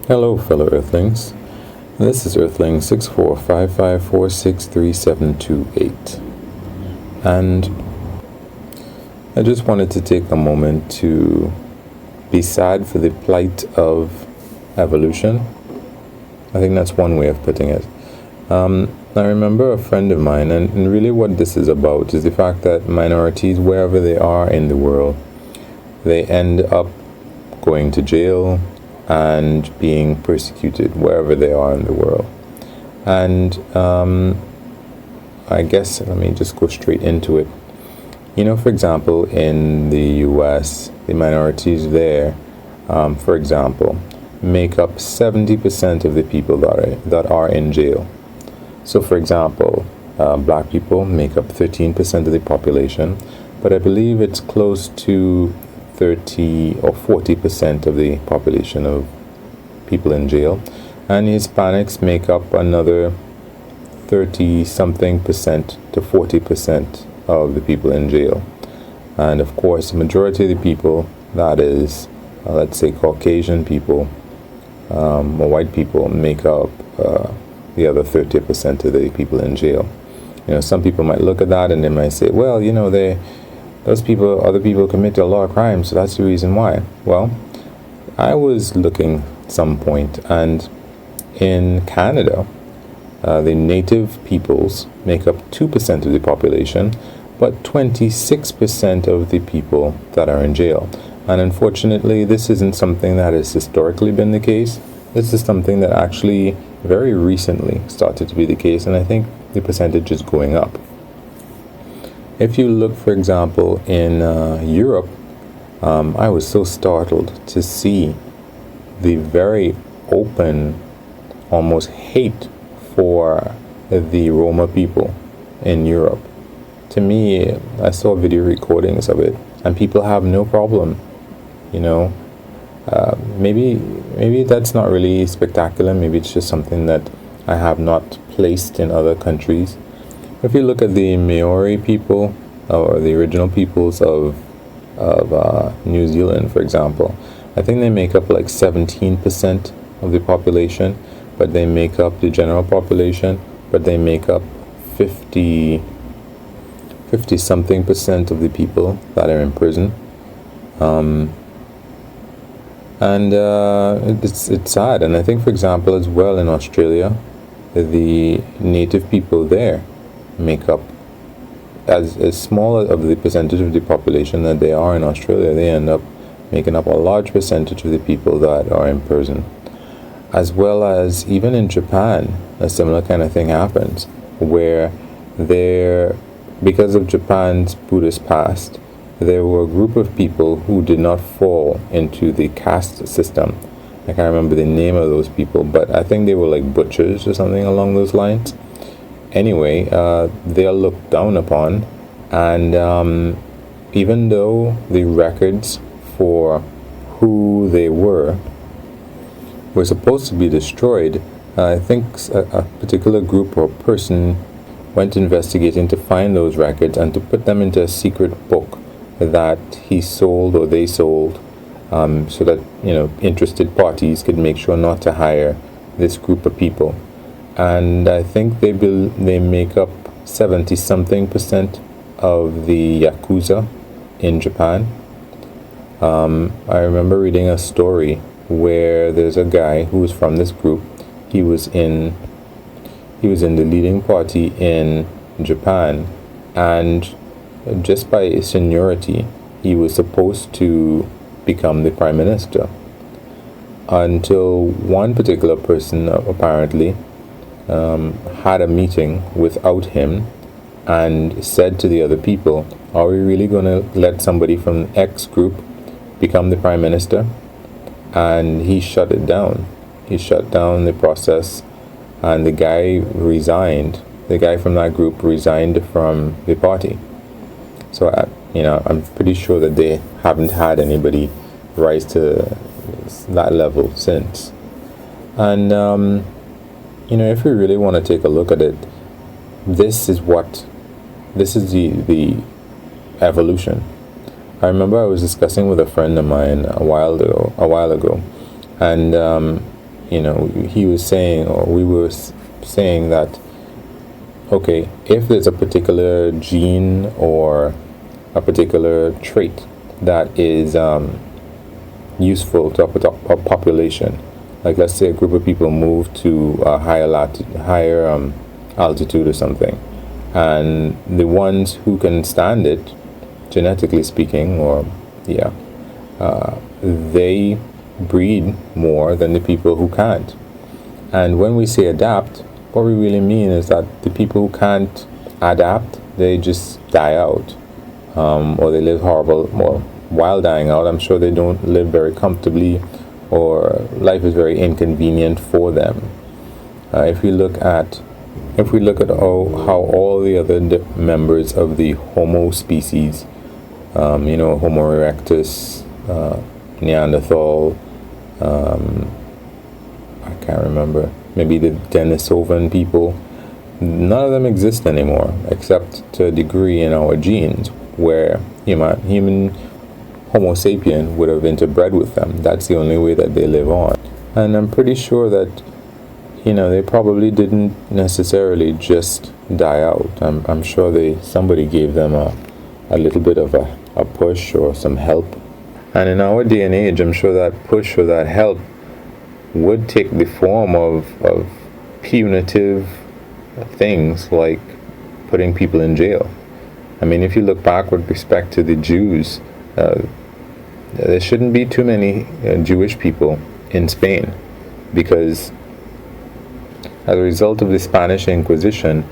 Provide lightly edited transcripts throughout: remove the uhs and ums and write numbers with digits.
Hello, fellow Earthlings. This is Earthling 6455463728, and I just wanted to take a moment to be sad for the plight of evolution. I think that's one way of putting it. I remember a friend of mine, and really what this is about is the fact that minorities, wherever they are in the world, they end up going to jail and being persecuted wherever they are in the world. And I guess let me just go straight into it. For example, in the US, the minorities there, for example, make up 70% of the people that are in jail. So, for example, black people make up 13% of the population, but I believe it's close to 30 or 40% of the population of people in jail, and Hispanics make up another 30 something percent to 40% of the people in jail. And of course, the majority of the people, that is, let's say Caucasian people or white people, make up the other 30% of the people in jail. Some people might look at that and they might say, well, other people commit a lot of crimes, so that's the reason why. Well, I was looking at some point, and in Canada, the native peoples make up 2% of the population, but 26% of the people that are in jail. And unfortunately, this isn't something that has historically been the case. This is something that actually very recently started to be the case, and I think the percentage is going up. If you look, for example, in Europe, I was so startled to see the very open, almost hate for the Roma people in Europe. To me, I saw video recordings of it, and people have no problem. Maybe that's not really spectacular. Maybe it's just something that I have not placed in other countries. If you look at the Maori people, or the original peoples of New Zealand, for example, I think they make up like 17% of the population, but they make up the general population, but they make up 50 something percent of the people that are in prison. It's sad. And I think, for example, as well in Australia, the native people there make up as small of the percentage of the population that they are in Australia. They end up making up a large percentage of the people that are in prison. As well as even in Japan, a similar kind of thing happens, where because of Japan's Buddhist past, there were a group of people who did not fall into the caste system. I can't remember the name of those people, but I think they were like butchers or something along those lines. Anyway, they are looked down upon, and even though the records for who they were supposed to be destroyed, I think a particular group or person went investigating to find those records and to put them into a secret book that he sold or they sold, so that interested parties could make sure not to hire this group of people. And I think they make up 70 something percent of the Yakuza in Japan. I remember reading a story where there's a guy who was from this group. He was in the leading party in Japan, and just by seniority, he was supposed to become the prime minister, until one particular person apparently had a meeting without him and said to the other people, are we really going to let somebody from X group become the prime minister? And he shut it down. He shut down the process, and the guy resigned. The guy from that group resigned from the party. So I'm pretty sure that they haven't had anybody rise to that level since. And if we really want to take a look at it, this is the evolution. I remember I was discussing with a friend of mine a while ago, and he was saying, or we were saying that, okay, if there's a particular gene or a particular trait that is useful to a population, like let's say a group of people move to a higher altitude or something, and the ones who can stand it, genetically speaking, or they breed more than the people who can't. And when we say adapt, what we really mean is that the people who can't adapt, they just die out, or they live horrible. Well, while dying out, I'm sure they don't live very comfortably, or life is very inconvenient for them. If we look at how all the other members of the Homo species, Homo erectus, Neanderthal, I can't remember, maybe the Denisovan people, none of them exist anymore, except to a degree in our genes, where human Homo sapien would have interbred with them. That's the only way that they live on. And I'm pretty sure that they probably didn't necessarily just die out. I'm sure somebody gave them a little bit of a push or some help. And in our day and age, I'm sure that push or that help would take the form of punitive things like putting people in jail. I mean, if you look back with respect to the Jews, there shouldn't be too many Jewish people in Spain, because as a result of the Spanish Inquisition,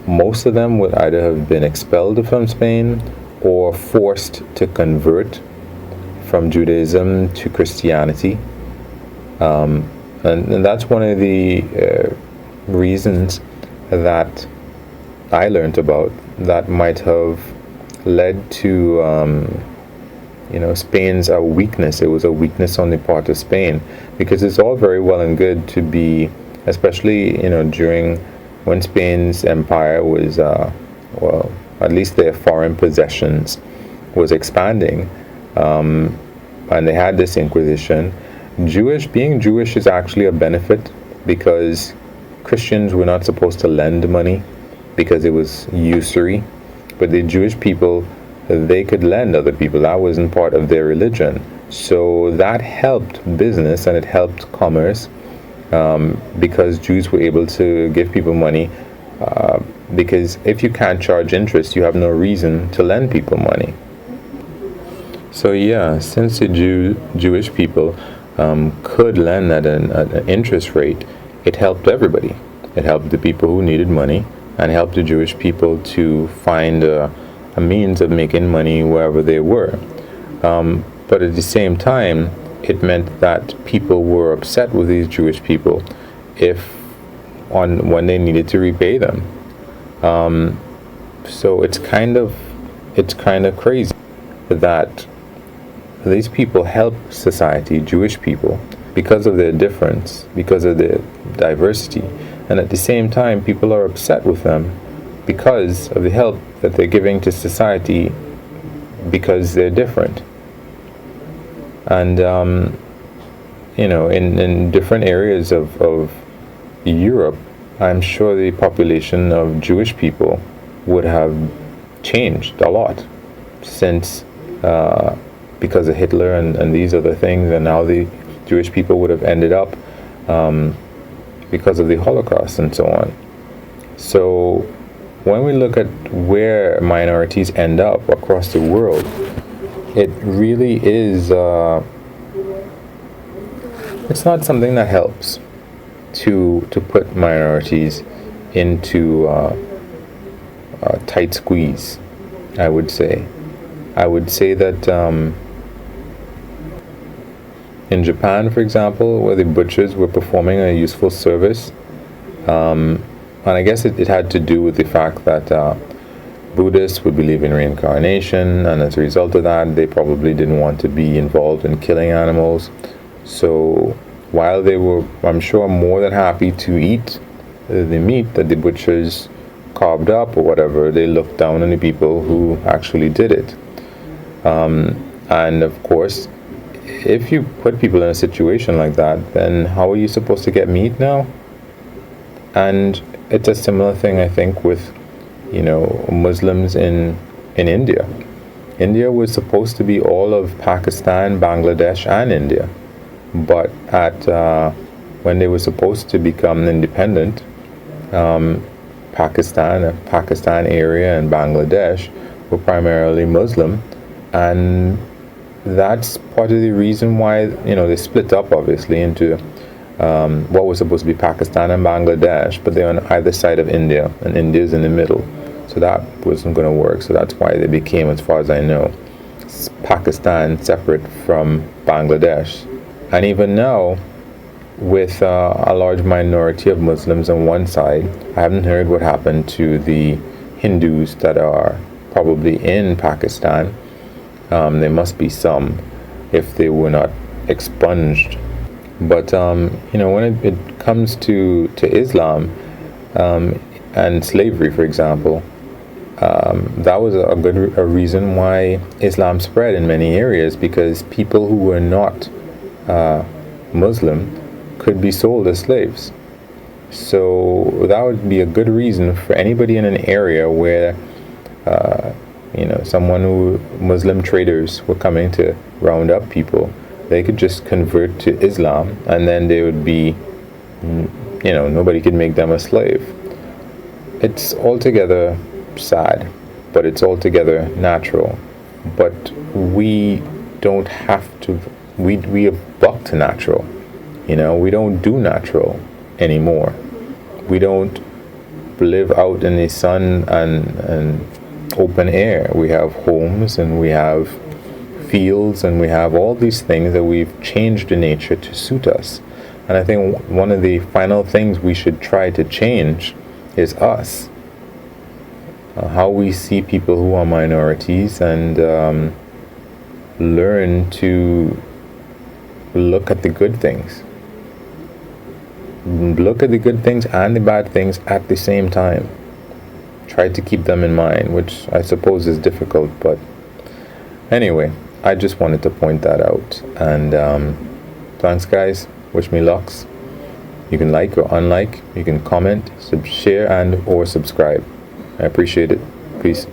most of them would either have been expelled from Spain or forced to convert from Judaism to Christianity. And that's one of the reasons that I learned about that might have led to Spain's weakness. It was a weakness on the part of Spain, because it's all very well and good to be, especially during when Spain's empire was at least their foreign possessions was expanding, and they had this Inquisition. Being Jewish is actually a benefit, because Christians were not supposed to lend money because it was usury, but the Jewish people, they could lend other people. That wasn't part of their religion. So that helped business and it helped commerce, because Jews were able to give people money, because if you can't charge interest, you have no reason to lend people money. So since the Jewish people could lend at an interest rate, it helped everybody. It helped the people who needed money, and helped the Jewish people to find a means of making money wherever they were. But at the same time, it meant that people were upset with these Jewish people when they needed to repay them. So it's kind of crazy that these people help society, Jewish people, because of their difference, because of their diversity, and at the same time people are upset with them because of the help that they're giving to society, because they're different. And in different areas of Europe, I'm sure the population of Jewish people would have changed a lot since because of Hitler and these other things, and how the Jewish people would have ended up because of the Holocaust and so on. So when we look at where minorities end up across the world, it really is it's not something that helps to put minorities into a tight squeeze. I would say that in Japan, for example, where the butchers were performing a useful service, and I guess it had to do with the fact that Buddhists would believe in reincarnation, and as a result of that, they probably didn't want to be involved in killing animals. So while they were, I'm sure, more than happy to eat the meat that the butchers carved up or whatever, they looked down on the people who actually did it. And of course, if you put people in a situation like that, then how are you supposed to get meat now? And it's a similar thing, I think, with, Muslims in India. India was supposed to be all of Pakistan, Bangladesh, and India. But when they were supposed to become independent, Pakistan area and Bangladesh were primarily Muslim, and that's part of the reason why they split up, obviously, into what was supposed to be Pakistan and Bangladesh, but they're on either side of India, and India's in the middle. So that wasn't going to work. So that's why they became, as far as I know, Pakistan separate from Bangladesh. And even now, with a large minority of Muslims on one side, I haven't heard what happened to the Hindus that are probably in Pakistan. There must be some, if they were not expunged. But when it comes to Islam and slavery, for example, that was a reason why Islam spread in many areas, because people who were not Muslim could be sold as slaves. So that would be a good reason for anybody in an area where Muslim traders were coming to round up people. They could just convert to Islam, and then they would be, nobody could make them a slave. It's altogether sad, but it's altogether natural. But we don't have to, we are bucked to natural. We don't do natural anymore. We don't live out in the sun and open air. We have homes, and we have fields, and we have all these things that we've changed in nature to suit us. And I think one of the final things we should try to change is us. How we see people who are minorities, and learn to look at the good things. Look at the good things and the bad things at the same time. Try to keep them in mind, which I suppose is difficult, but anyway, I just wanted to point that out. And thanks, guys. Wish me lucks. You can like or unlike. You can comment, share, and or subscribe. I appreciate it. Peace.